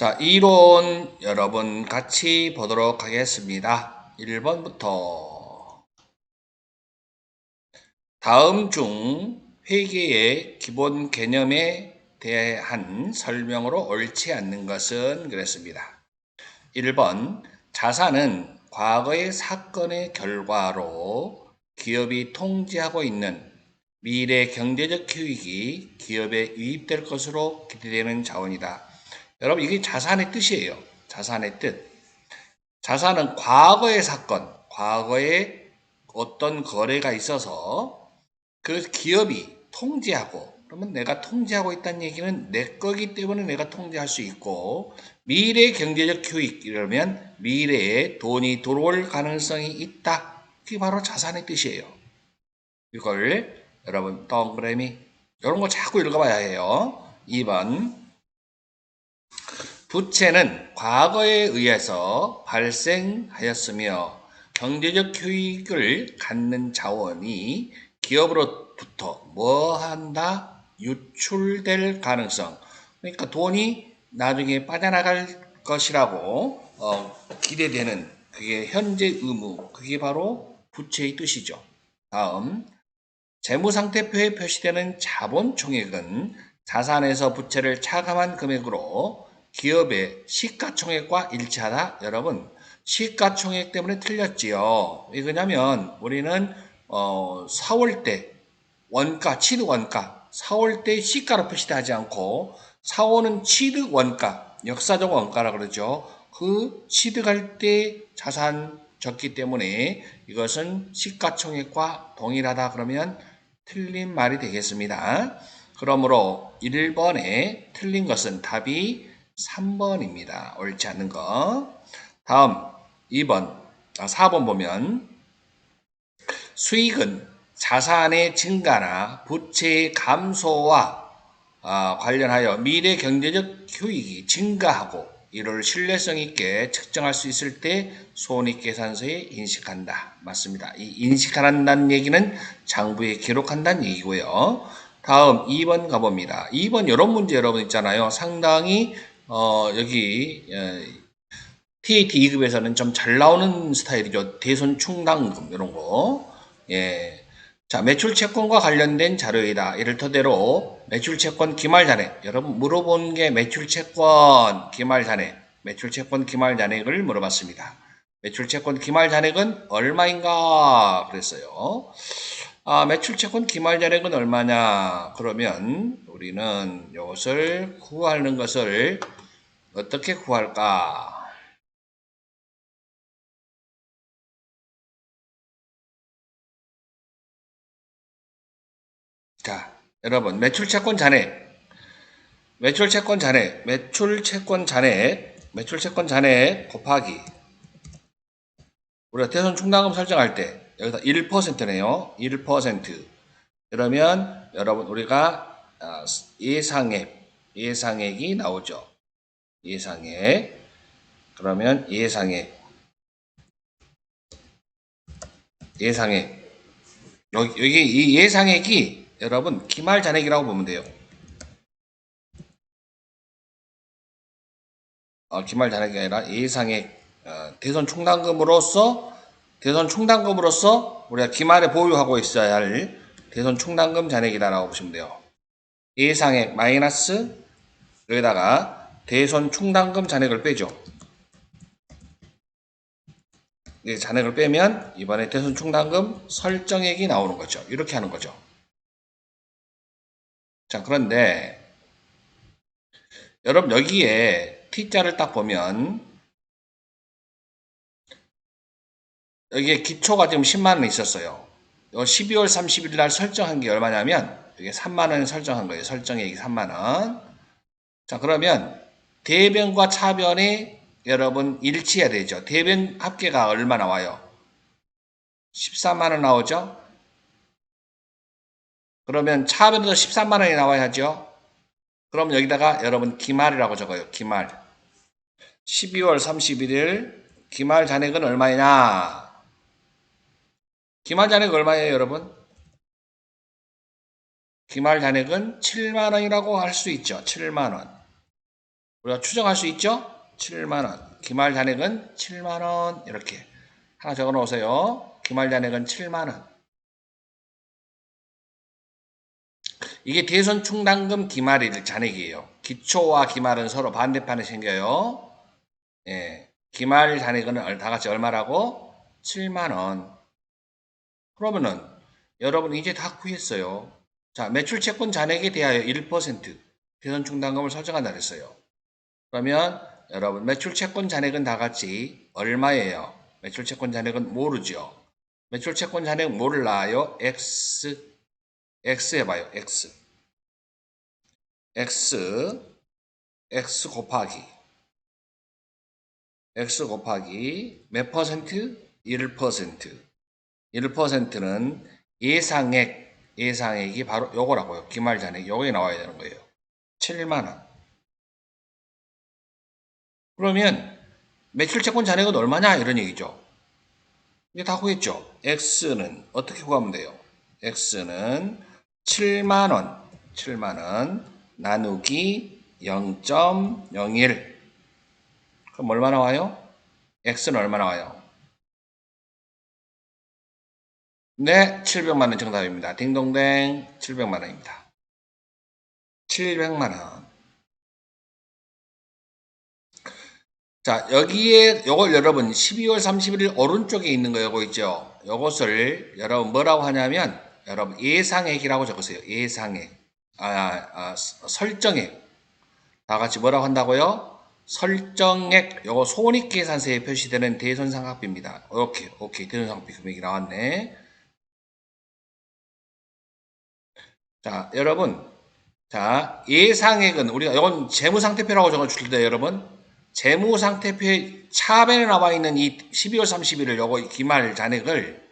자, 이론 여러분 같이 보도록 하겠습니다. 1번부터 다음 중 회계의 기본 개념에 대한 설명으로 옳지 않는 것은 그랬습니다. 1번 자산은 과거의 사건의 결과로 기업이 통제하고 있는 미래 경제적 효익이 기업에 유입될 것으로 기대되는 자원이다. 여러분, 이게 자산의 뜻이에요. 자산의 뜻. 자산은 과거의 사건, 과거에 어떤 거래가 있어서 그 기업이 통제하고, 그러면 내가 통제하고 있다는 얘기는 내 거기 때문에 내가 통제할 수 있고, 미래 경제적 효익, 이러면 미래에 돈이 들어올 가능성이 있다. 그게 바로 자산의 뜻이에요. 이걸 여러분 동그라미 이런 거 자꾸 읽어봐야 해요. 2번 부채는 과거에 의해서 발생하였으며 경제적 효익을 갖는 자원이 기업으로부터 뭐 한다? 유출될 가능성. 그러니까 돈이 나중에 빠져나갈 것이라고 기대되는 그게 현재 의무. 그게 바로 부채의 뜻이죠. 다음 재무상태표에 표시되는 자본 총액은 자산에서 부채를 차감한 금액으로 기업의 시가총액과 일치하다. 여러분, 시가총액 때문에 틀렸지요. 왜 그러냐면 우리는 사올 때 원가, 취득 원가, 사올 때 시가로 표시하지 않고 사오는 취득 원가, 역사적 원가라 그러죠. 그 취득할 때 자산 적기 때문에 이것은 시가총액과 동일하다 그러면 틀린 말이 되겠습니다. 그러므로 1번에 틀린 것은 답이 3번입니다. 옳지 않는 거. 다음 4번 보면 수익은 자산의 증가나 부채의 감소와 관련하여 미래 경제적 효익이 증가하고 이를 신뢰성 있게 측정할 수 있을 때 손익계산서에 인식한다. 맞습니다. 이 인식한다는 얘기는 장부에 기록한다는 얘기고요. 다음 2번 가봅니다. 2번 이런 문제 여러분 있잖아요. 상당히 여기 TAT 2급에서는 좀 잘 나오는 스타일이죠. 대손 충당금 이런 거. 예. 자, 매출 채권과 관련된 자료이다. 이를 토대로 매출 채권 기말 잔액. 여러분 물어본 게 매출 채권 기말 잔액. 매출 채권 기말 잔액을 물어봤습니다. 매출 채권 기말 잔액은 얼마인가 그랬어요. 매출 채권 기말 잔액은 얼마냐? 그러면 우리는 이것을 구하는 것을 어떻게 구할까? 자, 여러분, 매출 채권 잔액 곱하기 우리가 대손 충당금 설정할 때 여기다 1%네요. 1%. 그러면 여러분 우리가 예상액이 나오죠. 예상액. 그러면 예상액. 여기 이 예상액이 여러분 기말 잔액이라고 보면 돼요. 기말 잔액이 아니라 예상액. 대손 충당금으로서 우리가 기말에 보유하고 있어야 할 대손 충당금 잔액이다라고 보시면 돼요. 예상액 마이너스 여기다가 대손 충당금 잔액을 빼죠. 잔액을 빼면 이번에 대손 충당금 설정액이 나오는 거죠. 이렇게 하는 거죠. 자, 그런데 여러분 여기에 T자를 딱 보면 여기에 기초가 지금 10만 원 있었어요. 12월 30일 날 설정한 게 얼마냐면 이게 3만 원 설정한 거예요. 설정액이 3만 원. 자, 그러면 대변과 차변이 여러분 일치해야 되죠. 대변 합계가 얼마 나와요? 14만 원 나오죠? 그러면 차변도 13만 원이 나와야죠. 그럼 여기다가 여러분 기말이라고 적어요. 기말. 12월 31일 기말 잔액은 얼마냐? 기말 잔액 얼마예요, 여러분? 기말 잔액은 7만 원이라고 할 수 있죠. 7만 원. 우리가 추정할 수 있죠? 7만원. 기말 잔액은 7만원. 이렇게 하나 적어 놓으세요. 기말 잔액은 7만원. 이게 대손 충당금 기말일 잔액이에요. 기초와 기말은 서로 반대판에 생겨요. 예. 기말 잔액은 다 같이 얼마라고? 7만원. 그러면은 여러분 이제 다 구했어요. 자, 매출 채권 잔액에 대하여 1% 대손 충당금을 설정한다 그랬어요. 그러면 여러분 매출 채권 잔액은 다 같이 얼마예요? 매출 채권 잔액은 모르죠. 매출 채권 잔액 몰라요? X 해봐요. X 곱하기 몇 퍼센트? 1%. 1%는 예상액이 바로 요거라고요. 기말 잔액 요게 나와야 되는 거예요. 7만원. 그러면 매출 채권 잔액은 얼마냐 이런 얘기죠. 이게 다 구했죠. X는 어떻게 구하면 돼요? X는 7만원 나누기 0.01. 그럼 얼마 나와요? X는 얼마 나와요? 네, 700만원 정답입니다. 딩동댕 700만원입니다. 700만원. 자, 여기에 요걸 여러분 12월 31일 오른쪽에 있는 거 요거 있죠? 요것을 여러분 뭐라고 하냐면 여러분 예상액이라고 적으세요. 예상액. 설정액. 다 같이 뭐라고 한다고요? 설정액. 요거 손익계산서에 표시되는 대손상각비입니다. 오케이. 대손상각비 금액이 나왔네. 자, 여러분. 자, 예상액은 우리가 이건 재무상태표라고 적어줄 때 여러분 재무상태표에 차변에 나와 있는 이 12월 31일 요거 기말 잔액을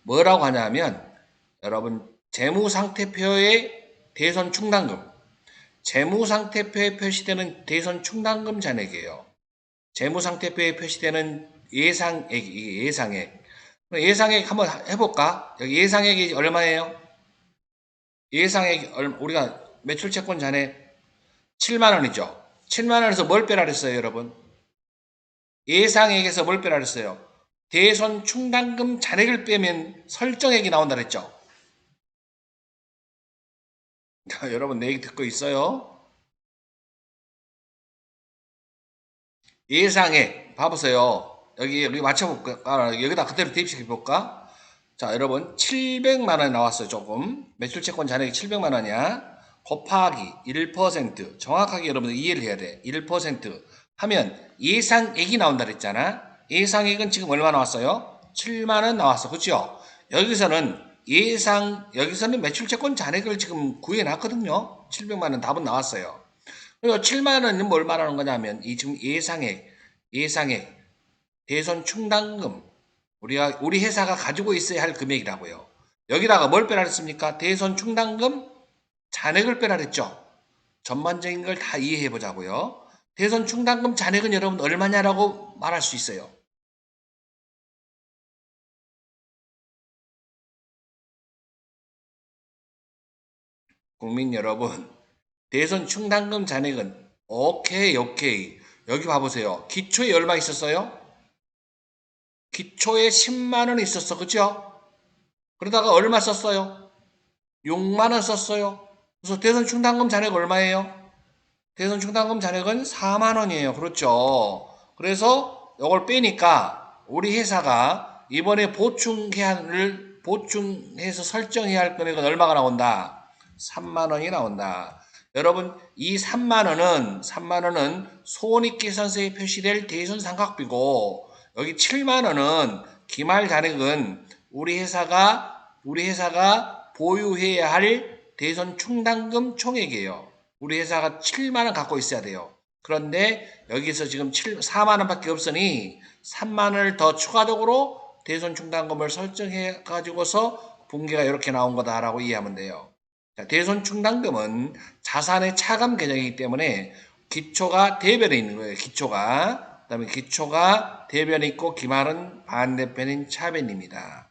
뭐라고 하냐면 여러분 재무상태표의 대손 충당금 재무상태표에 표시되는 대손 충당금 잔액이에요. 재무상태표에 표시되는 예상액 예상액. 예상액 한번 해볼까? 여기 예상액이 얼마예요? 예상액 우리가 매출채권 잔액 7만원이죠. 7만원에서 뭘 빼라 그랬어요, 여러분? 예상액에서 뭘 빼라 그랬어요? 대손 충당금 잔액을 빼면 설정액이 나온다 그랬죠. 여러분 내 얘기 듣고 있어요? 예상액 봐보세요. 여기 맞춰볼까? 여기다 그대로 대입시켜볼까? 자, 여러분 700만원 나왔어요. 조금 매출채권 잔액이 700만원이야. 곱하기 1% 정확하게 여러분들 이해를 해야 돼. 1% 하면 예상액이 나온다 그랬잖아. 예상액은 지금 얼마 나왔어요? 7만원 나왔어. 그렇죠? 여기서는 매출채권 잔액을 지금 구해놨거든요. 700만원 답은 나왔어요. 그리고 7만원은 뭘 말하는 거냐면 이 지금 예상액 대손 충당금 우리 회사가 가지고 있어야 할 금액이라고요. 여기다가 뭘 빼라 그랬습니까? 대손 충당금 잔액을 빼라 그랬죠. 전반적인 걸 다 이해해 보자고요. 대손 충당금 잔액은 여러분 얼마냐라고 말할 수 있어요. 국민 여러분, 대손 충당금 잔액은 오케이. 여기 봐보세요. 기초에 얼마 있었어요? 기초에 10만원 있었어. 그죠? 그러다가 얼마 썼어요? 6만원 썼어요. 그래서 대손 충당금 잔액 얼마예요? 대손 충당금 잔액은 4만원이에요. 그렇죠? 그래서 이걸 빼니까 우리 회사가 이번에 보충해서 설정해야 할 금액은 얼마가 나온다? 3만원이 나온다. 여러분 이 3만원은 손익계산서에 표시될 대손상각비고 여기 7만원은 기말 잔액은 우리 회사가 보유해야 할 대손 충당금 총액이에요. 우리 회사가 7만원 갖고 있어야 돼요. 그런데 여기서 지금 4만원 밖에 없으니 3만원을 더 추가적으로 대손 충당금을 설정해 가지고서 분계가 이렇게 나온 거다라고 이해하면 돼요. 자, 대손 충당금은 자산의 차감 개념이기 때문에 기초가 대변에 있는 거예요. 그다음에 기초가 대변에 있고 기말은 반대편인 차변입니다.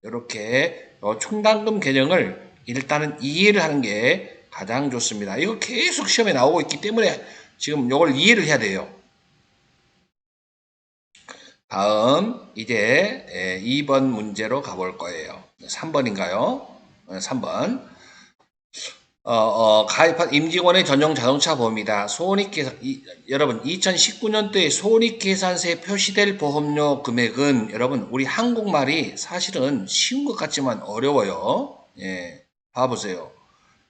이렇게 충당금 개념을 일단은 이해를 하는 게 가장 좋습니다. 이거 계속 시험에 나오고 있기 때문에 지금 요걸 이해를 해야 돼요. 다음 이제 2번 문제로 가볼 거예요. 3번인가요? 3번. 가입한 임직원의 전용 자동차 보험이다. 여러분 2019년도에 손익계산서에 표시될 보험료 금액은 여러분 우리 한국말이 사실은 쉬운 것 같지만 어려워요. 예, 봐보세요.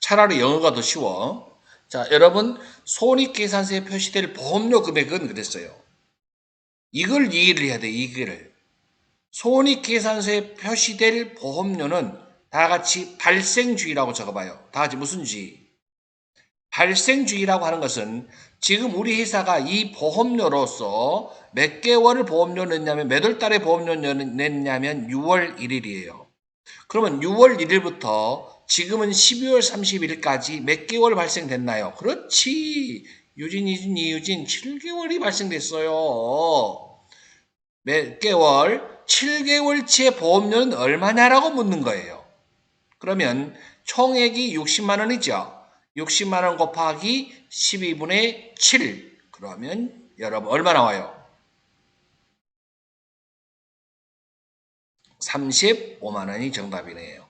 차라리 영어가 더 쉬워. 자, 여러분 손익계산서에 표시될 보험료 금액은 그랬어요. 이걸 이해를 해야 돼. 이거를. 손익계산서에 표시될 보험료는 다 같이 발생주의라고 적어봐요. 다 같이 무슨 주의? 발생주의라고 하는 것은 지금 우리 회사가 이 보험료로서 몇 개월을 보험료 냈냐면 몇 월 달에 보험료 냈냐면 6월 1일이에요. 그러면 6월 1일부터 지금은 12월 30일까지 몇 개월 발생됐나요? 그렇지. 유진, 이유진 7개월이 발생됐어요. 몇 개월? 7개월치의 보험료는 얼마냐라고 묻는 거예요. 그러면 총액이 60만 원이죠. 60만 원 곱하기 12분의 7. 그러면 여러분 얼마 나와요? 35만 원이 정답이네요.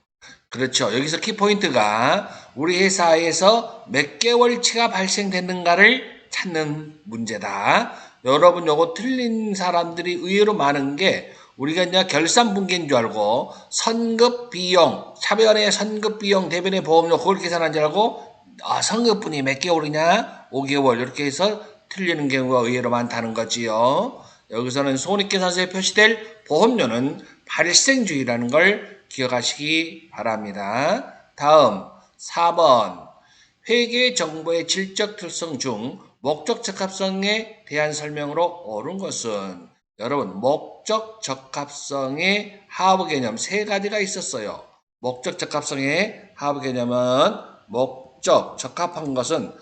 그렇죠. 여기서 키포인트가 우리 회사에서 몇 개월치가 발생됐는가를 찾는 문제다. 여러분 요거 틀린 사람들이 의외로 많은 게 우리가 이제 결산분기인 줄 알고 선급비용, 차변의 선급비용, 대변의 보험료 그걸 계산한 줄 알고 선급분이 몇 개월이냐? 5개월 이렇게 해서 틀리는 경우가 의외로 많다는 거지요. 여기서는 손익계산서에 표시될 보험료는 발생주의라는 걸 기억하시기 바랍니다. 다음 4번 회계 정보의 질적 특성 중 목적 적합성에 대한 설명으로 옳은 것은 여러분 목적 적합성의 하부 개념 세 가지가 있었어요. 목적 적합성의 하부 개념은 목적 적합한 것은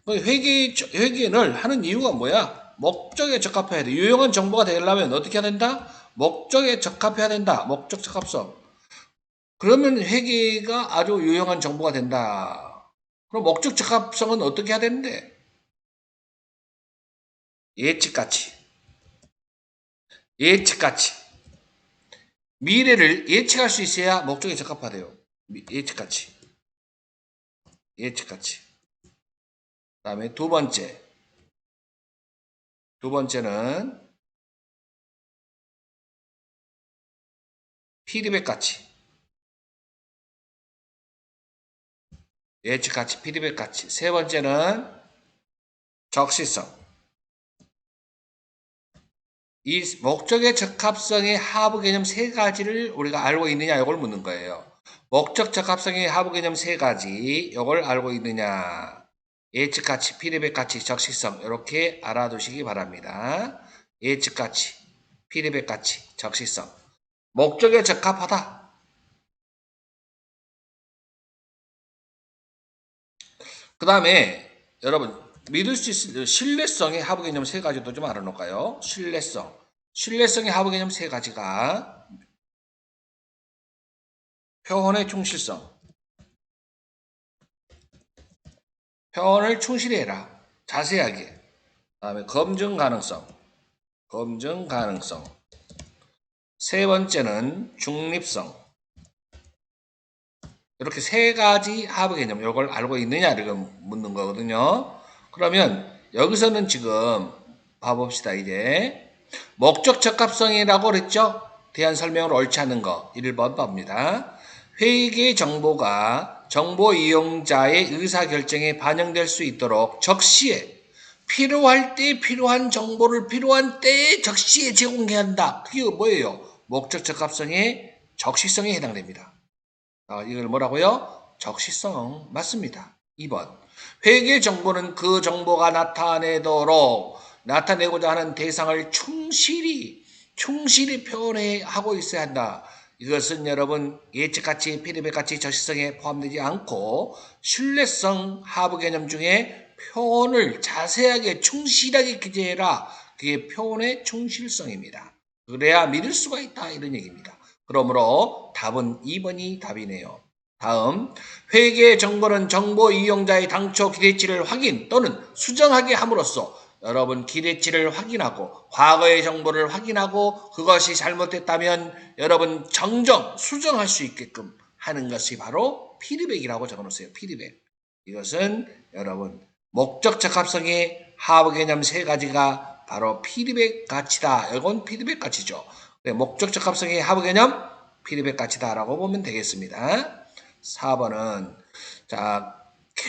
회계를 하는 이유가 뭐야? 목적에 적합해야 돼. 유용한 정보가 되려면 어떻게 해야 된다? 목적에 적합해야 된다. 목적 적합성. 그러면 회계가 아주 유용한 정보가 된다. 그럼 목적 적합성은 어떻게 해야 되는데? 예측가치. 예측가치. 미래를 예측할 수 있어야 목적에 적합하대요. 예측가치. 예측가치. 그 다음에 두 번째는 피드백 가치. 예측 가치, 피드백 가치. 세 번째는 적시성. 이 목적의 적합성의 하부 개념 세 가지를 우리가 알고 있느냐 이걸 묻는 거예요. 목적 적합성의 하부 개념 세 가지 이걸 알고 있느냐. 예측 가치, 피드백 가치, 적시성 이렇게 알아두시기 바랍니다. 예측 가치, 피드백 가치, 적시성. 목적에 적합하다. 그 다음에 여러분 믿을 수 있을 신뢰성의 하부 개념 세 가지도 좀 알아놓을까요? 신뢰성의 하부 개념 세 가지가 표현의 충실성, 표현을 충실히 해라. 자세하게. 그 다음에 검증 가능성. 세 번째는 중립성. 이렇게 세 가지 하부 개념 이걸 알고 있느냐 이렇게 묻는 거거든요. 그러면 여기서는 지금 봐봅시다. 이제 목적 적합성이라고 그랬죠? 대한 설명을 옳지 않은 거 1번 봅니다. 회계 정보가 정보 이용자의 의사결정에 반영될 수 있도록 적시에 필요할 때 필요한 정보를 필요한 때에 적시에 제공해야 한다. 그게 뭐예요? 목적 적합성의 적시성에 해당됩니다. 이걸 뭐라고요? 적시성 맞습니다. 2번 회계 정보는 그 정보가 나타내고자 하는 대상을 충실히 표현하고 있어야 한다. 이것은 여러분 예측가치, 피드백가치, 적시성에 포함되지 않고 신뢰성 하부 개념 중에 표현을 자세하게 충실하게 기재해라. 그게 표현의 충실성입니다. 그래야 믿을 수가 있다 이런 얘기입니다. 그러므로 답은 2번이 답이네요. 다음, 회계 정보는 정보 이용자의 당초 기대치를 확인 또는 수정하게 함으로써 여러분 기대치를 확인하고 과거의 정보를 확인하고 그것이 잘못됐다면 여러분 정정, 수정할 수 있게끔 하는 것이 바로 피드백이라고 적어놓으세요. 피드백. 이것은 여러분 목적 적합성의 하부 개념 세 가지가 바로 피드백 가치다. 이건 피드백 가치죠. 목적 적합성의 하부 개념 피드백 가치다라고 보면 되겠습니다. 4번은 자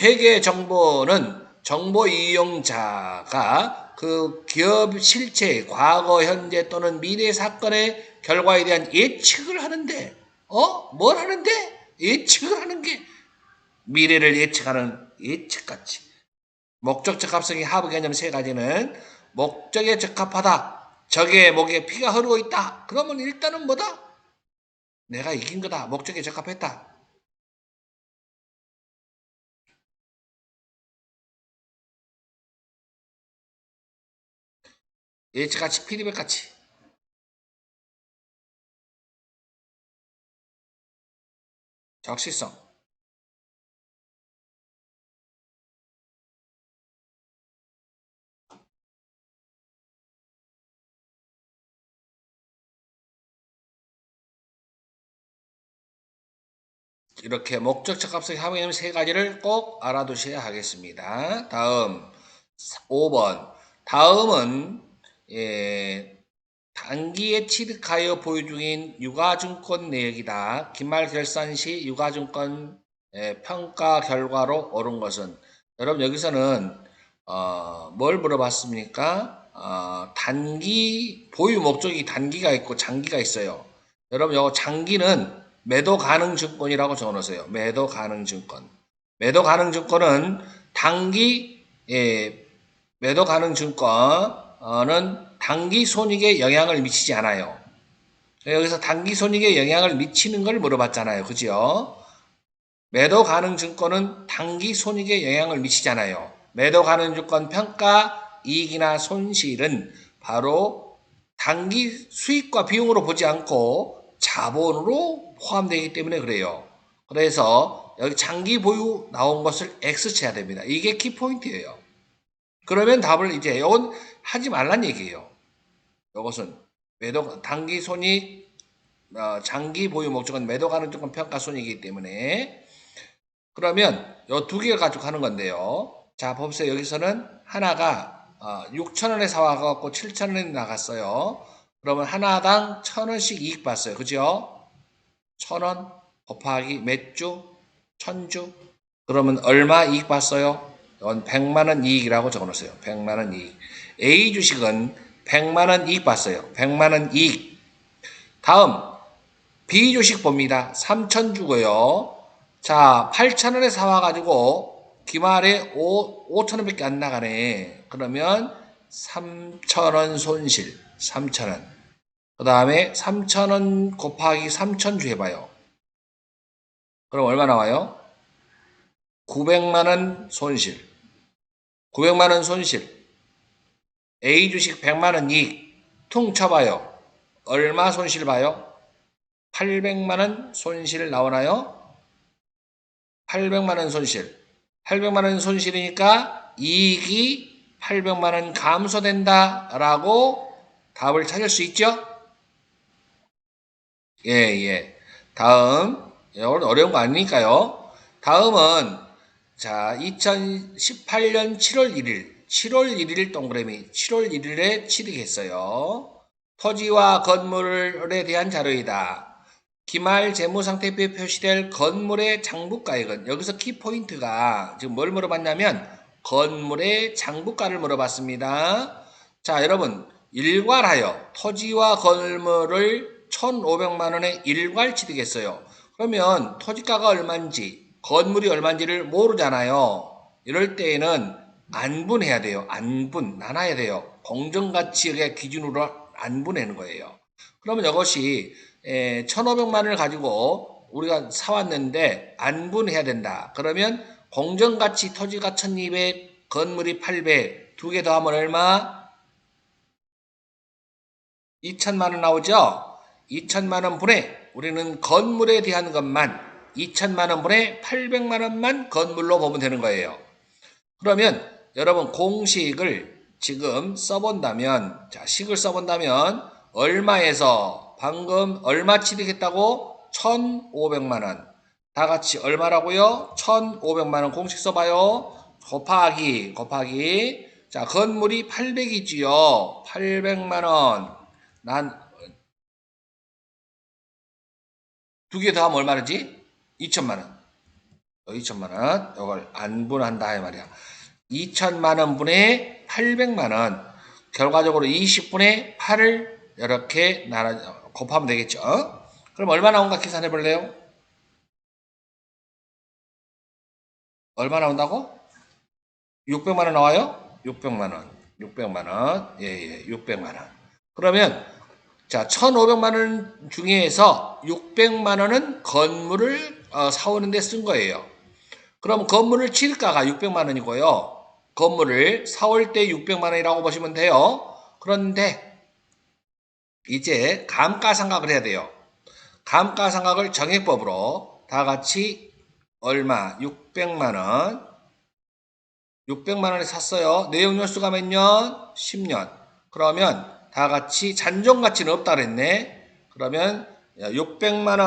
회계 정보는 정보 이용자가 그 기업 실체, 과거, 현재 또는 미래 사건의 결과에 대한 예측을 하는데 뭘 하는데? 예측을 하는 게 미래를 예측하는 예측가치. 목적 적합성의 하부 개념 세 가지는 목적에 적합하다. 적의 목에 피가 흐르고 있다. 그러면 일단은 뭐다? 내가 이긴 거다. 목적에 적합했다. 예측가치, 피드백가치. 적시성. 이렇게 목적 적합성의 하부 개념 세 가지를 꼭 알아두셔야 하겠습니다. 다음 5번. 다음은 단기에 취득하여 보유 중인 유가증권 내역이다. 기말 결산 시 유가증권 평가 결과로 옳은 것은 여러분 여기서는 뭘 물어봤습니까? 단기 보유 목적이 단기가 있고 장기가 있어요. 여러분 이거 장기는 매도 가능 증권이라고 적어놓으세요. 매도 가능 증권. 매도 가능 증권은 단기 매도 가능 증권은 단기 손익에 영향을 미치지 않아요. 여기서 단기 손익에 영향을 미치는 걸 물어봤잖아요. 그죠? 매도 가능 증권은 단기 손익에 영향을 미치잖아요. 매도 가능 증권 평가 이익이나 손실은 바로 단기 수익과 비용으로 보지 않고 자본으로 포함되기 때문에 그래요. 그래서 여기 장기 보유 나온 것을 X 쳐야 됩니다. 이게 키포인트예요. 그러면 답을 이제 이건 하지 말란 얘기예요. 이것은 매도 단기 손익 장기 보유 목적은 매도 가능 증권 평가 손익이기 때문에 그러면 이 두 개를 가지고 하는 건데요. 자 보세요. 여기서는 하나가 6,000원에 사와갖고 7,000원에 나갔어요. 그러면 하나당 1,000원씩 이익 봤어요. 그죠? 1,000원 곱하기 몇 주? 1,000주. 그러면 얼마 이익 봤어요? 이건 100만원 이익이라고 적어놓으세요. 100만원 이익. A 주식은 100만원 이익 봤어요. 100만원 이익. 다음 B 주식 봅니다. 3,000주고요. 자 8,000원에 사와가지고 기말에 5,000원밖에 안 나가네. 그러면 3,000원 손실. 3,000원. 그 다음에 3,000원 곱하기 3,000주 해봐요. 그럼 얼마 나와요? 900만원 손실. 900만원 손실. A 주식 100만원 이익. 퉁 쳐봐요. 얼마 손실 봐요? 800만원 손실 나오나요? 800만원 손실. 800만원 손실이니까 이익이 800만원 감소된다라고 답을 찾을 수 있죠? 예. 다음. 오늘 어려운 거 아니니까요. 다음은 자 2018년 7월 1일 7월 1일 동그라미 7월 1일에 취득했어요. 토지와 건물에 대한 자료이다. 기말 재무상태표에 표시될 건물의 장부가액은 여기서 키포인트가 지금 뭘 물어봤냐면 건물의 장부가를 물어봤습니다. 자 여러분 일괄하여 토지와 건물을 1,500만 원에 일괄 취득했어요. 그러면 토지가가 얼마인지 건물이 얼마인지를 모르잖아요. 이럴 때에는 안분해야 돼요. 안분 나눠야 돼요. 공정가치의 기준으로 안분하는 거예요. 그러면 이것이 1,500만 원을 가지고 우리가 사왔는데 안분해야 된다. 그러면 공정가치 토지가 1,200, 건물이 800, 두 개 더하면 얼마? 2,000만 원 나오죠? 2,000만 원 분의 우리는 건물에 대한 것만 2천만 원분의 800만 원만 건물로 보면 되는 거예요. 그러면 여러분 공식을 지금 써본다면, 자, 식을 써본다면 얼마에서 방금 얼마 취득했다고? 1,500만 원. 다 같이 얼마라고요? 1,500만 원 공식 써봐요. 곱하기. 자, 건물이 800이지요. 800만 원. 두 개 더 하면 얼마지? 2천만 원. 2천만 원. 이걸 안분한다 이 말이야. 2천만 원 분의 800만 원. 결과적으로 20분의 8을 이렇게 곱하면 되겠죠. 그럼 얼마 나온가 계산해 볼래요? 얼마 나온다고? 600만 원 나와요? 600만 원. 600만 원. 예, 600만 원. 그러면 자, 1,500만 원 중에서 600만 원은 건물을 사오는 데 쓴 거예요. 그럼 건물을 취득가가 600만 원이고요. 건물을 사올 때 600만 원이라고 보시면 돼요. 그런데 이제 감가상각을 해야 돼요. 감가상각을 정액법으로 다 같이 얼마? 600만 원. 600만 원에 샀어요. 내용연수가 몇 년? 10년. 그러면 다 같이 잔존가치는 없다 그랬네. 그러면 600만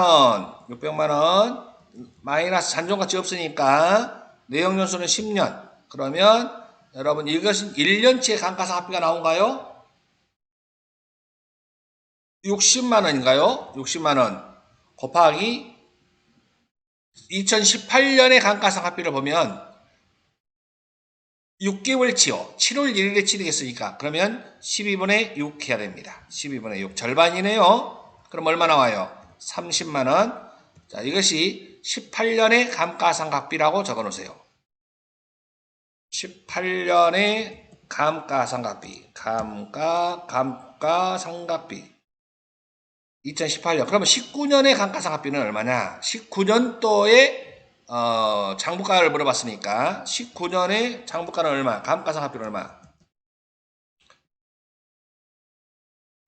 원 마이너스 잔존가치 없으니까 내용연수는 10년. 그러면 여러분 이것은 1년치의 감가상각비가 나온가요? 60만 원인가요? 60만 원 곱하기 2018년의 감가상각비를 보면 6개월치요. 7월 1일에 취득했으니까 그러면 12분의 6 해야 됩니다. 12분의 6 절반이네요. 그럼 얼마 나와요? 30만 원. 자, 이것이 18년의 감가상각비라고 적어놓으세요. 18년의 감가상각비. 감가상각비. 2018년. 그러면 19년의 감가상각비는 얼마냐? 19년도에 장부가를 물어봤으니까 19년에 장부가는 얼마? 감가상각비는 얼마?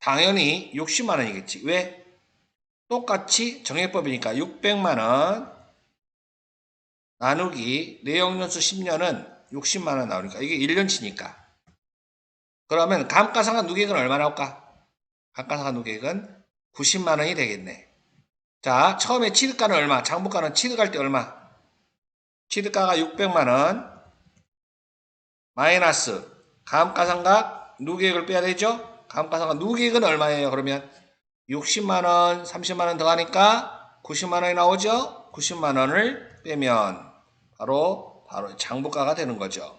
당연히 60만 원이겠지. 왜? 똑같이 정액법이니까 600만 원 나누기 내역연수 10년은 60만 원 나오니까 이게 1년치니까. 그러면 감가상각 누계액은 얼마 나올까? 감가상각 누계액은 90만 원이 되겠네. 자, 처음에 취득가는 얼마? 장부가는 취득할 때 얼마? 취득가가 600만 원 마이너스 감가상각 누계액을 빼야 되죠? 감가상각 누계액은 얼마예요? 그러면 60만 원, 30만 원 더하니까 90만 원이 나오죠? 90만 원을 빼면 바로 장부가가 되는 거죠.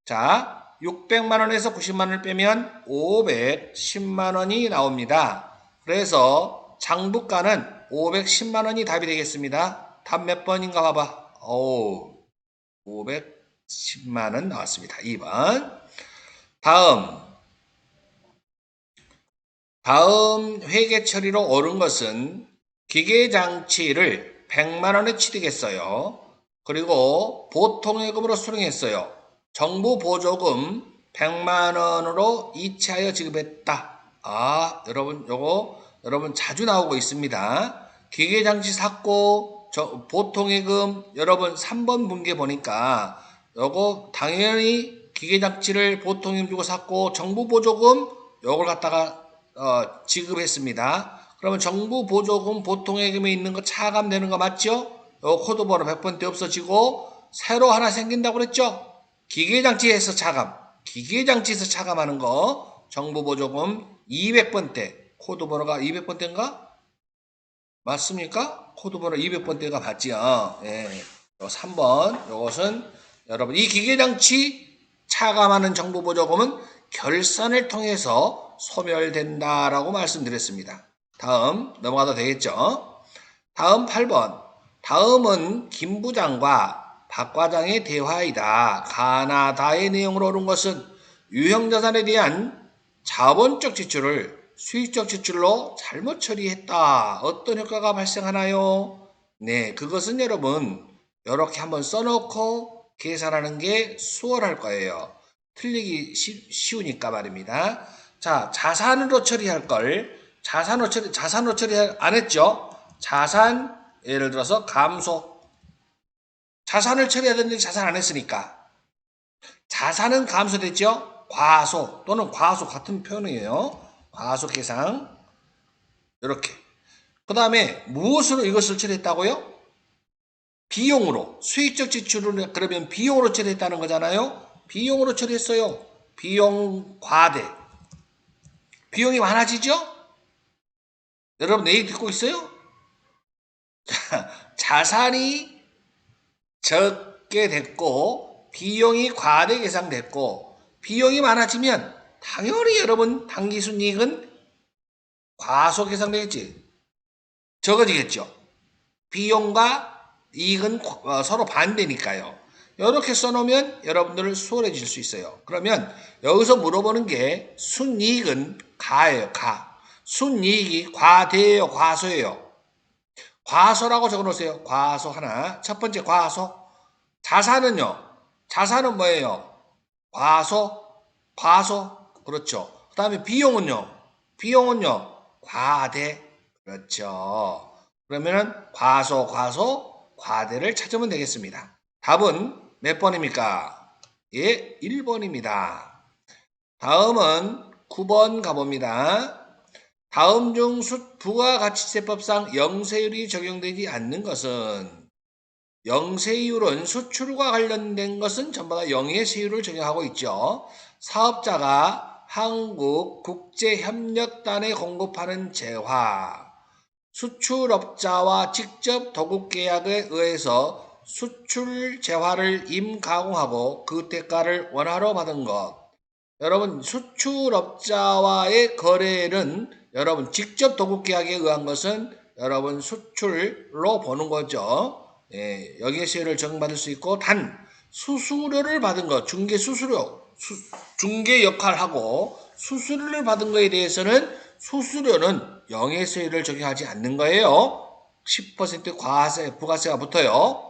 자, 600만 원에서 90만 원을 빼면 510만 원이 나옵니다. 그래서 장부가는 510만 원이 답이 되겠습니다. 답 몇 번인가 봐봐. 510만 원 나왔습니다. 2번. 다음 회계 처리로 옳은 것은 기계장치를 100만 원에 취득했어요. 그리고 보통예금으로 수령했어요. 정부 보조금 100만 원으로 이체하여 지급했다. 여러분 요거 여러분 자주 나오고 있습니다. 기계장치 샀고 보통예금 여러분 3번 분계 보니까 요거 당연히 기계장치를 보통예금 주고 샀고 정부 보조금 요걸 갖다가 지급했습니다. 그러면 정부 보조금 보통예금에 있는 거 차감되는 거 맞죠? 요 코드번호 100번대 없어지고 새로 하나 생긴다고 그랬죠? 기계장치에서 차감하는 거 정부 보조금 200번대 코드번호가 200번대인가? 맞습니까? 코드번호 200번대가 맞지요. 예. 요 3번 요것은 여러분 이 기계장치 차감하는 정부 보조금은 결산을 통해서 소멸된다라고 말씀드렸습니다. 다음 넘어가도 되겠죠? 다음 8번. 다음은 김 부장과 박 과장의 대화이다. 가나다의 내용으로 옳은 것은 유형자산에 대한 자본적 지출을 수익적 지출로 잘못 처리했다. 어떤 효과가 발생하나요? 네, 그것은 여러분 이렇게 한번 써놓고 계산하는 게 수월할 거예요. 틀리기 쉬우니까 말입니다. 자, 자산으로 처리할 걸 자산으로 처리 안 했죠? 자산 예를 들어서 감소. 자산을 처리해야 되는데 자산 안 했으니까. 자산은 감소됐죠? 과소 또는 과소 같은 표현이에요. 과소계상. 이렇게. 그 다음에 무엇으로 이것을 처리했다고요? 비용으로. 수익적 지출을 그러면 비용으로 처리했다는 거잖아요. 비용으로 처리했어요. 비용 과대. 비용이 많아지죠? 여러분 내 얘기 듣고 있어요? 자산이 적게 됐고 비용이 과대 계상됐고 비용이 많아지면 당연히 여러분 당기순이익은 과소 계상되겠지. 적어지겠죠. 비용과 이익은 서로 반대니까요. 이렇게 써놓으면 여러분들 수월해질 수 있어요. 그러면 여기서 물어보는 게 순이익은 가예요. 가. 순이익이 과대예요. 과소예요. 과소라고 적어놓으세요. 과소 하나. 첫 번째 과소. 자산은요. 자산은 뭐예요? 과소. 과소. 그렇죠. 그 다음에 비용은요. 비용은요. 과대. 그렇죠. 그러면은 과소, 과소, 과대를 찾으면 되겠습니다. 답은 몇 번입니까? 예, 1번입니다. 다음은 9번 가봅니다. 다음 중 부가가치세법상 영세율이 적용되지 않는 것은 영세율은 수출과 관련된 것은 전부 다 영예세율을 적용하고 있죠. 사업자가 한국 국제협력단에 공급하는 재화, 수출업자와 직접 도급 계약에 의해서 수출 재화를 임가공하고 그 대가를 원화로 받은 것. 여러분 수출업자와의 거래는 여러분 직접 도급 계약에 의한 것은 여러분 수출로 보는 거죠. 예, 여기에세율을 적용받을 수 있고 단 수수료를 받은 것, 중개 수수료, 중개 역할하고 수수료를 받은 것에 대해서는 수수료는 영예세율을 적용하지 않는 거예요. 10% 과세, 부가세가 붙어요.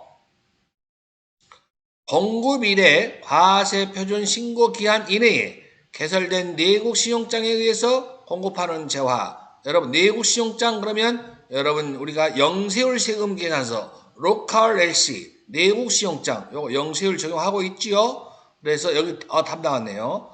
공급 이래 과세 표준 신고 기한 이내에 개설된 내국 신용장에 의해서 공급하는 재화. 여러분 내국 신용장 그러면 여러분 우리가 영세율 세금 계산서 로컬 LC 내국 신용장 요거 영세율 적용하고 있지요. 그래서 여기 답 나왔네요.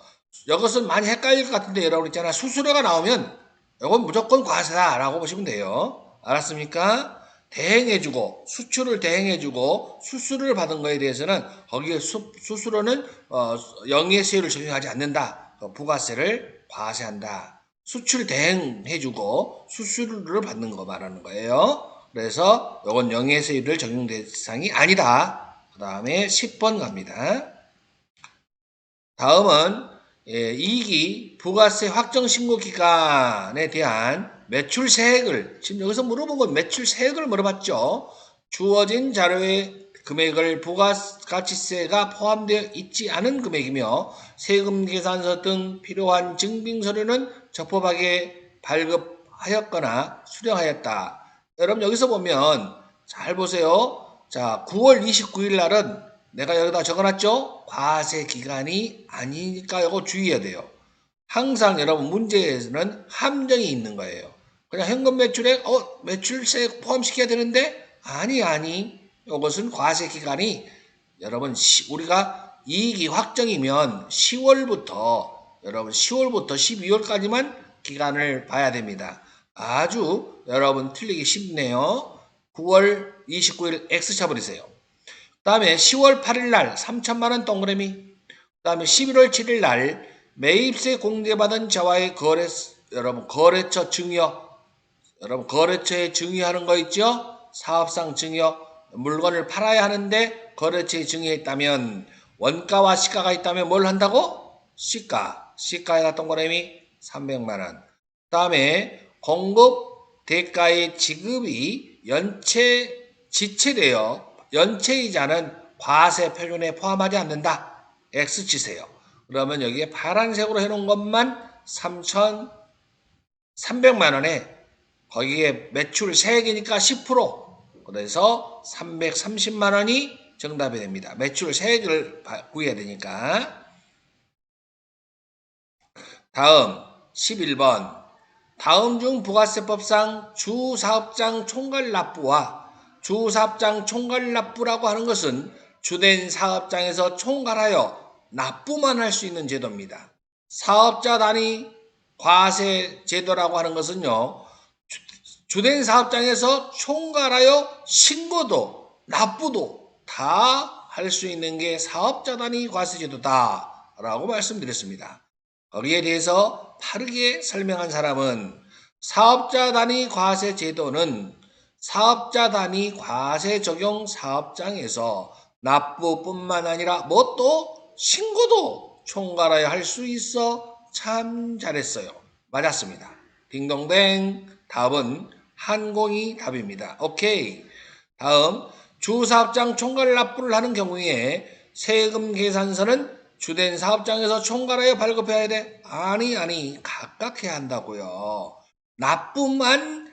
이것은 많이 헷갈릴 것 같은데 여러분 있잖아 수수료가 나오면 이건 무조건 과세다라고 보시면 돼요. 알았습니까? 대행해주고 수출을 대행해주고 수수료를 받은 거에 대해서는 거기에 수수료는 영예세율을 적용하지 않는다. 부가세를 과세한다. 수출 대행해주고 수수료를 받는 거 말하는 거예요. 그래서 이건 영예세율을 적용 대상이 아니다. 그 다음에 10번 갑니다. 다음은 2기 부가세 확정 신고 기간에 대한 매출 세액을 지금 여기서 물어본 건 매출 세액을 물어봤죠. 주어진 자료의 금액을 부가가치세가 포함되어 있지 않은 금액이며 세금 계산서 등 필요한 증빙서류는 적법하게 발급하였거나 수령하였다. 여러분 여기서 보면 잘 보세요. 자, 9월 29일 날은 내가 여기다 적어놨죠? 과세 기간이 아니니까 이거 주의해야 돼요. 항상 여러분 문제에서는 함정이 있는 거예요. 그냥 현금 매출액, 매출세 포함시켜야 되는데? 아니. 이것은 과세 기간이 여러분 우리가 이익이 확정이면 10월부터 여러분 10월부터 12월까지만 기간을 봐야 됩니다. 아주 여러분 틀리기 쉽네요. 9월 29일 X 쳐버리세요. 그 다음에 10월 8일 날 3천만 원 동그라미. 그 다음에 11월 7일 날 매입세 공제받은 자와의 여러분 거래처 증여. 여러분 거래처에 증여하는 거 있죠? 사업상 증여. 물건을 팔아야 하는데 거래처에 증여했다면 원가와 시가가 있다면 뭘 한다고? 시가에다 동그라미 300만 원. 그 다음에 공급 대가의 지급이 지체되어 연체이자는 과세 표준에 포함하지 않는다. X 치세요. 그러면 여기에 파란색으로 해놓은 것만 3,300만 원에 거기에 매출 세액이니까 10%. 그래서 330만 원이 정답이 됩니다. 매출 세액을 구해야 되니까. 다음 11번. 다음 중 부가세법상 주사업장 총괄납부와 주사업장 총괄납부라고 하는 것은 주된 사업장에서 총괄하여 납부만 할 수 있는 제도입니다. 사업자 단위 과세 제도라고 하는 것은요, 주된 사업장에서 총괄하여 신고도 납부도 다 할 수 있는 게 사업자 단위 과세 제도다라고 말씀드렸습니다. 거기에 대해서 빠르게 설명한 사람은 사업자 단위 과세 제도는 사업자 단위 과세 적용 사업장에서 납부뿐만 아니라 뭐 또 신고도 총괄하여 할 수 있어 참 잘했어요. 맞았습니다. 딩동댕. 답은 한공이 답입니다. 오케이. 다음 주사업장 총괄 납부를 하는 경우에 세금 계산서는 주된 사업장에서 총괄하여 발급해야 돼? 아니 각각 해야 한다고요. 납부만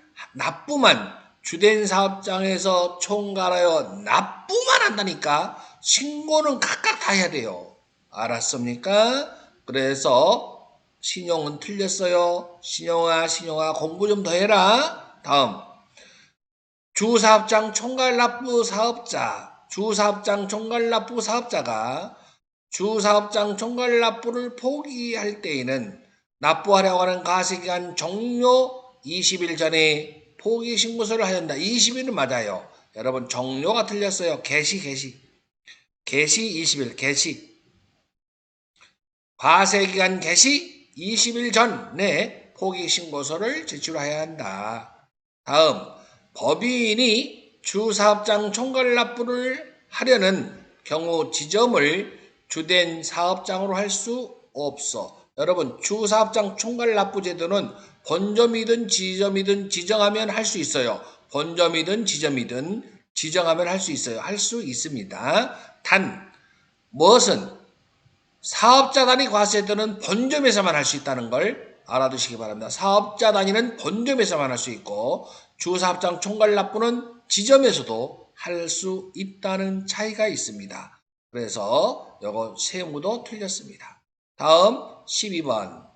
주된 사업장에서 총괄하여 납부만 한다니까 신고는 각각 다 해야 돼요. 알았습니까? 그래서 신용은 틀렸어요. 신용아 공부 좀 더 해라. 다음 주사업장 총괄납부 사업자가 주사업장 총괄납부를 포기할 때에는 납부하려고 하는 과세기간 종료 20일 전에 포기 신고서를 하야 한다. 20일은 맞아요. 여러분 종료가 틀렸어요. 개시 20일 개시. 과세기간 개시 20일 전에 포기 신고서를 제출해야 한다. 다음 법인이 주사업장 총괄납부를 하려는 경우 지점을 주된 사업장으로 할 수 없어. 여러분 주사업장 총괄납부 제도는 본점이든 지점이든 지정하면 할 수 있어요. 본점이든 지점이든 지정하면 할 수 있어요. 할 수 있습니다. 단 무엇은 사업자 단위 과세제도는 본점에서만 할 수 있다는 걸 알아두시기 바랍니다. 사업자 단위는 본점에서만 할 수 있고 주사업장 총괄납부는 지점에서도 할 수 있다는 차이가 있습니다. 그래서 이거 세무도 틀렸습니다. 다음 12번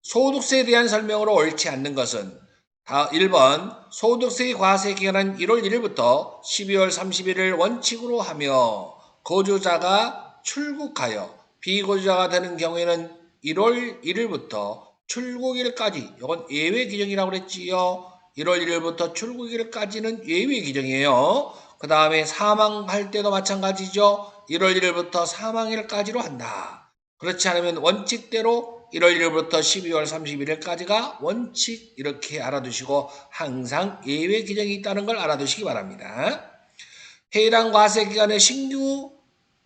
소득세에 대한 설명으로 옳지 않는 것은 1번 소득세의 과세 기간은 1월 1일부터 12월 31일 원칙으로 하며 거주자가 출국하여 비거주자가 되는 경우에는 1월 1일부터 출국일까지 이건 예외 규정이라고 그랬지요. 1월 1일부터 출국일까지는 예외 규정이에요. 그 다음에 사망할 때도 마찬가지죠. 1월 1일부터 사망일까지로 한다. 그렇지 않으면 원칙대로 1월 1일부터 12월 31일까지가 원칙 이렇게 알아두시고 항상 예외 규정이 있다는 걸 알아두시기 바랍니다. 해당 과세 기간에 신규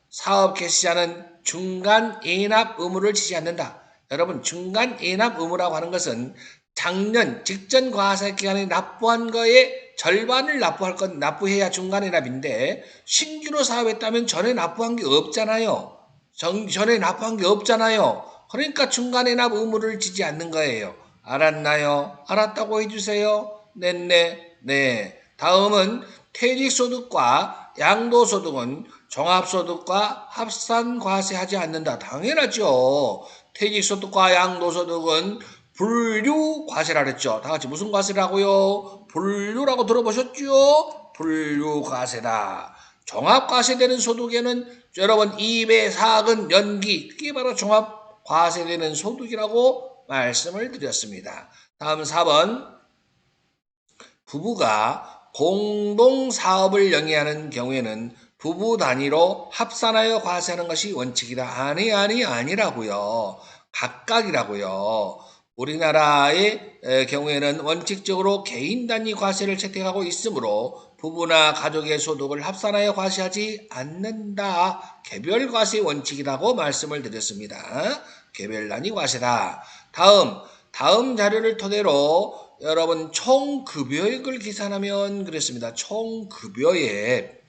사업 개시자는 중간 예납 의무를 지지 않는다. 여러분 중간 예납 의무라고 하는 것은 작년 직전 과세 기간에 납부한 거에 절반을 납부해야 중간 예납인데 신규로 사업했다면 전에 납부한 게 없잖아요. 전에 납부한 게 없잖아요. 그러니까 중간 예납 의무를 지지 않는 거예요. 알았나요? 알았다고 해주세요. 네. 다음은 퇴직소득과 양도소득은 종합소득과 합산과세하지 않는다. 당연하죠. 퇴직소득과 양도소득은 분류과세라 그랬죠. 다 같이 무슨 과세라고요? 분류라고 들어보셨죠? 분류과세다. 종합과세되는 소득에는 여러분 이배, 사근, 연기 그게 바로 종합과세되는 소득이라고 말씀을 드렸습니다. 다음 4번 부부가 공동사업을 영위하는 경우에는 부부 단위로 합산하여 과세하는 것이 원칙이다. 아니라고요. 각각이라고요. 우리나라의 경우에는 원칙적으로 개인 단위 과세를 채택하고 있으므로 부부나 가족의 소득을 합산하여 과세하지 않는다. 개별 과세 원칙이라고 말씀을 드렸습니다. 개별 단위 과세다. 다음 자료를 토대로 여러분 총급여액을 계산하면 그랬습니다. 총급여액.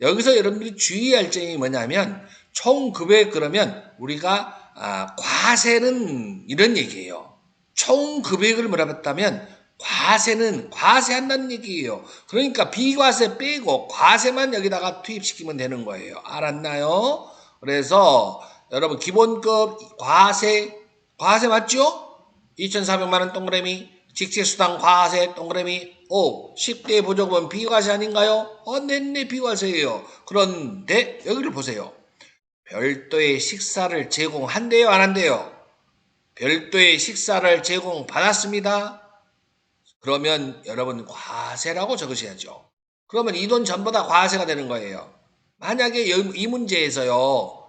여기서 여러분들이 주의할 점이 뭐냐면 총급여액 그러면 우리가 과세는 이런 얘기예요. 총급여액을 물어봤다면 과세는 과세한다는 얘기예요. 그러니까 비과세 빼고 과세만 여기다가 투입시키면 되는 거예요. 알았나요? 그래서 여러분 기본급 과세 맞죠? 2,400만 원 동그라미 직세수당 과세 동그라미 10대 보조금은 비과세 아닌가요? 네네, 비과세예요. 그런데 여기를 보세요. 별도의 식사를 제공한대요, 안 한대요? 별도의 식사를 제공받았습니다. 그러면 여러분 과세라고 적으셔야죠. 그러면 이 돈 전부 다 과세가 되는 거예요. 만약에 이 문제에서요,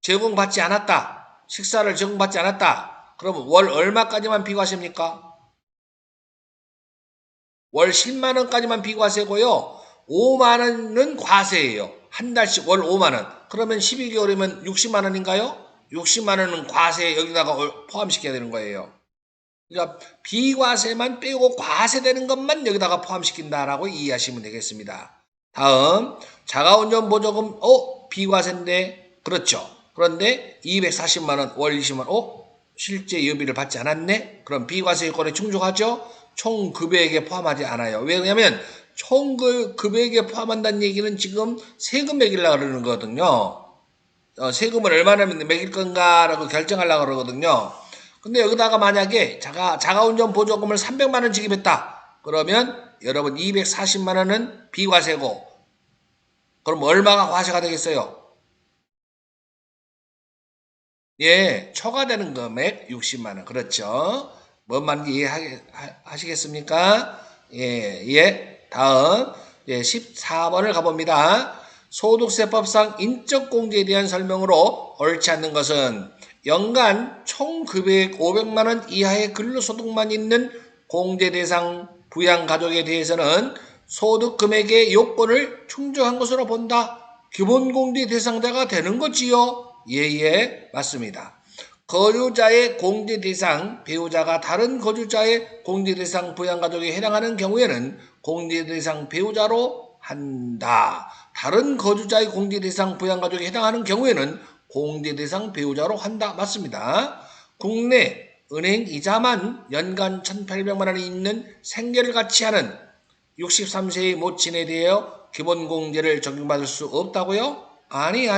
제공받지 않았다, 식사를 제공받지 않았다, 그러면 월 얼마까지만 비과세입니까? 월 10만 원까지만 비과세고요. 5만 원은 과세예요. 한 달씩 월 5만 원. 그러면 12개월이면 60만 원인가요? 60만 원은 과세 여기다가 포함시켜야 되는 거예요. 그러니까 비과세만 빼고 과세되는 것만 여기다가 포함시킨다라고 이해하시면 되겠습니다. 다음 자가운전 보조금 비과세인데 그렇죠. 그런데 240만 원 월 20만 원 실제 예비를 받지 않았네? 그럼 비과세 요건에 충족하죠? 총 급여액에 포함하지 않아요. 왜냐하면 총 급여액에 포함한다는 얘기는 지금 세금 매기려고 그러는 거거든요. 세금을 얼마나 매길 건가라고 결정하려고 그러거든요. 근데 여기다가 만약에 자가운전 보조금을 300만 원 지급했다. 그러면 여러분 240만 원은 비과세고 그럼 얼마가 과세가 되겠어요? 예, 초과되는 금액 60만 원. 그렇죠. 뭔 말인지 이해하시겠습니까? 예, 예. 다음 14번을 가봅니다. 소득세법상 인적공제에 대한 설명으로 옳지 않는 것은 연간 총 급여액 500만 원 이하의 근로소득만 있는 공제 대상 부양가족에 대해서는 소득 금액의 요건을 충족한 것으로 본다. 기본공제 대상자가 되는 거지요. 예예, 맞습니다. 거주자의 공제 대상 배우자가 다른 거주자의 공제 대상 부양가족에 해당하는 경우에는 공제 대상 배우자로 한다. 다른 거주자의 공제 대상 부양가족에 해당하는 경우에는 공제 대상 배우자로 한다. 맞습니다. 국내 은행 이자만 연간 1,800만 원이 있는 생계를 같이 하는 63세의 모친에 대하여 기본공제를 적용받을 수 없다고요? 아니,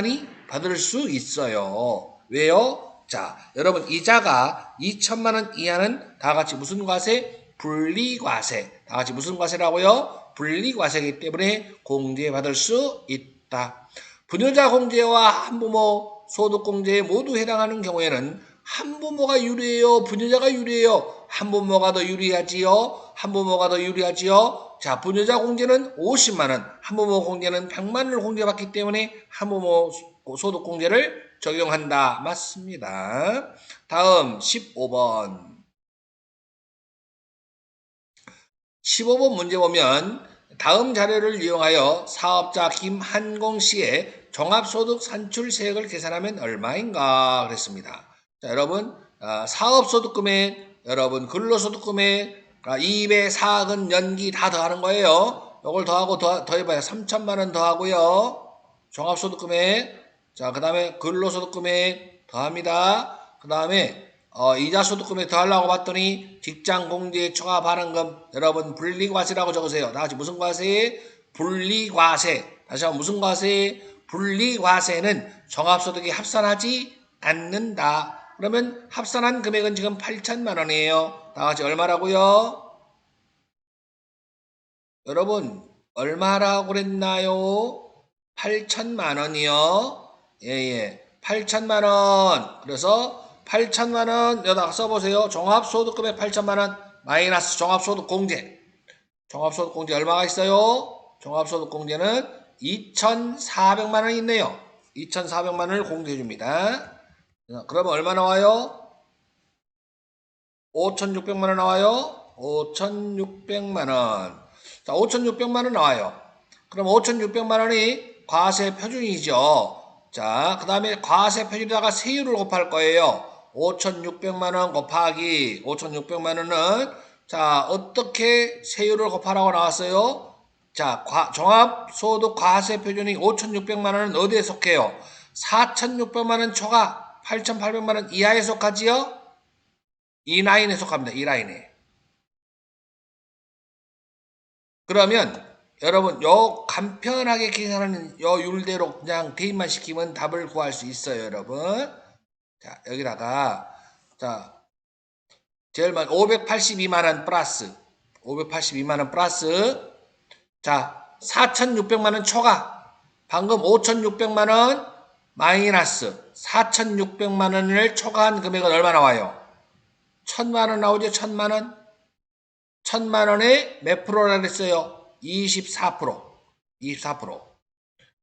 받을 수 있어요. 왜요? 자, 여러분 이자가 2천만 원 이하는 다 같이 무슨 과세? 분리과세. 다 같이 무슨 과세라고요? 분리과세이기 때문에 공제받을 수 있다. 부녀자 공제와 한부모 소득공제에 모두 해당하는 경우에는 한부모가 유리해요? 부녀자가 유리해요? 한부모가 더 유리하지요? 한부모가 더 유리하지요? 자, 부녀자 공제는 50만 원, 한부모 공제는 100만 원을 공제받기 때문에 한부모 소득공제를 적용한다. 맞습니다. 다음 15번. 15번 문제 보면 다음 자료를 이용하여 사업자 김한공 씨의 종합소득 산출세액을 계산하면 얼마인가 그랬습니다. 자, 여러분 사업소득금액, 여러분 근로소득금액, 2배, 4근, 연기 다 더하는 거예요. 이걸 더하고 더해봐야 3천만 원 더하고요. 종합소득금액, 자, 그 다음에 근로소득금액 더합니다. 그 다음에 이자소득금액 더하려고 봤더니 직장공제 초과 발행금 여러분 분리과세라고 적으세요. 다같이 무슨 과세? 분리과세. 다시 한번 무슨 과세? 분리과세는 종합소득이 합산하지 않는다. 그러면 합산한 금액은 지금 8천만 원이에요. 다같이 얼마라고요? 여러분 얼마라고 그랬나요? 8천만 원이요. 예예. 8천만 원. 그래서 8천만 원 여기다가 써보세요. 종합소득금액 8천만 원 마이너스 종합소득공제. 종합소득공제 얼마가 있어요? 종합소득공제는 2,400만 원이 있네요. 2,400만 원을 공제해 줍니다. 그러면 얼마 나와요? 5,600만 원 나와요? 5,600만 원. 자, 5,600만 원 나와요. 그럼 5,600만 원이 과세 표준이죠. 자, 그 다음에 과세 표준에다가 세율을 곱할 거예요. 5,600만 원 곱하기 5,600만 원은 자, 어떻게 세율을 곱하라고 나왔어요? 자, 종합소득 과세 표준이 5,600만 원은 어디에 속해요? 4,600만 원 초과 8,800만 원 이하에 속하지요? 이 라인에 속합니다. 이 라인에. 그러면 여러분 요 간편하게 계산하는 요 율대로 그냥 대입만 시키면 답을 구할 수 있어요, 여러분. 자, 여기다가 자, 제일 먼저 582만 원 플러스 582만원 플러스. 자, 4,600만원 초과. 방금 5,600만원 마이너스 4,600만원을 초과한 금액은 얼마 나와요? 1,000만원 나오죠? 1,000만원. 1,000만원에 몇 프로라 그랬어요? 24%. 24%.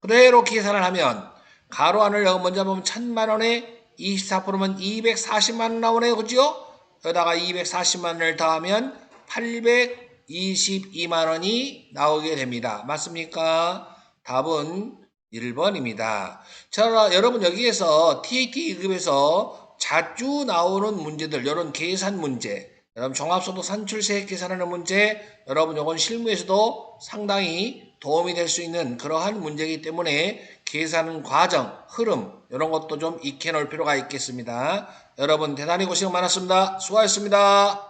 그대로 계산을 하면 가로 안을 먼저 보면 1,000만원에 24%면 240만원 나오네요. 그죠? 여기다가 240만원을 더하면 822만원이 나오게 됩니다. 맞습니까? 답은 1번입니다. 자, 여러분 여기에서 TAT 2급에서 자주 나오는 문제들, 이런 계산 문제, 여러분 종합소득 산출세액 계산하는 문제, 여러분 이건 실무에서도 상당히 도움이 될 수 있는 그러한 문제이기 때문에 계산 과정, 흐름 이런 것도 좀 익혀 놓을 필요가 있겠습니다. 여러분 대단히 고생 많았습니다. 수고하셨습니다.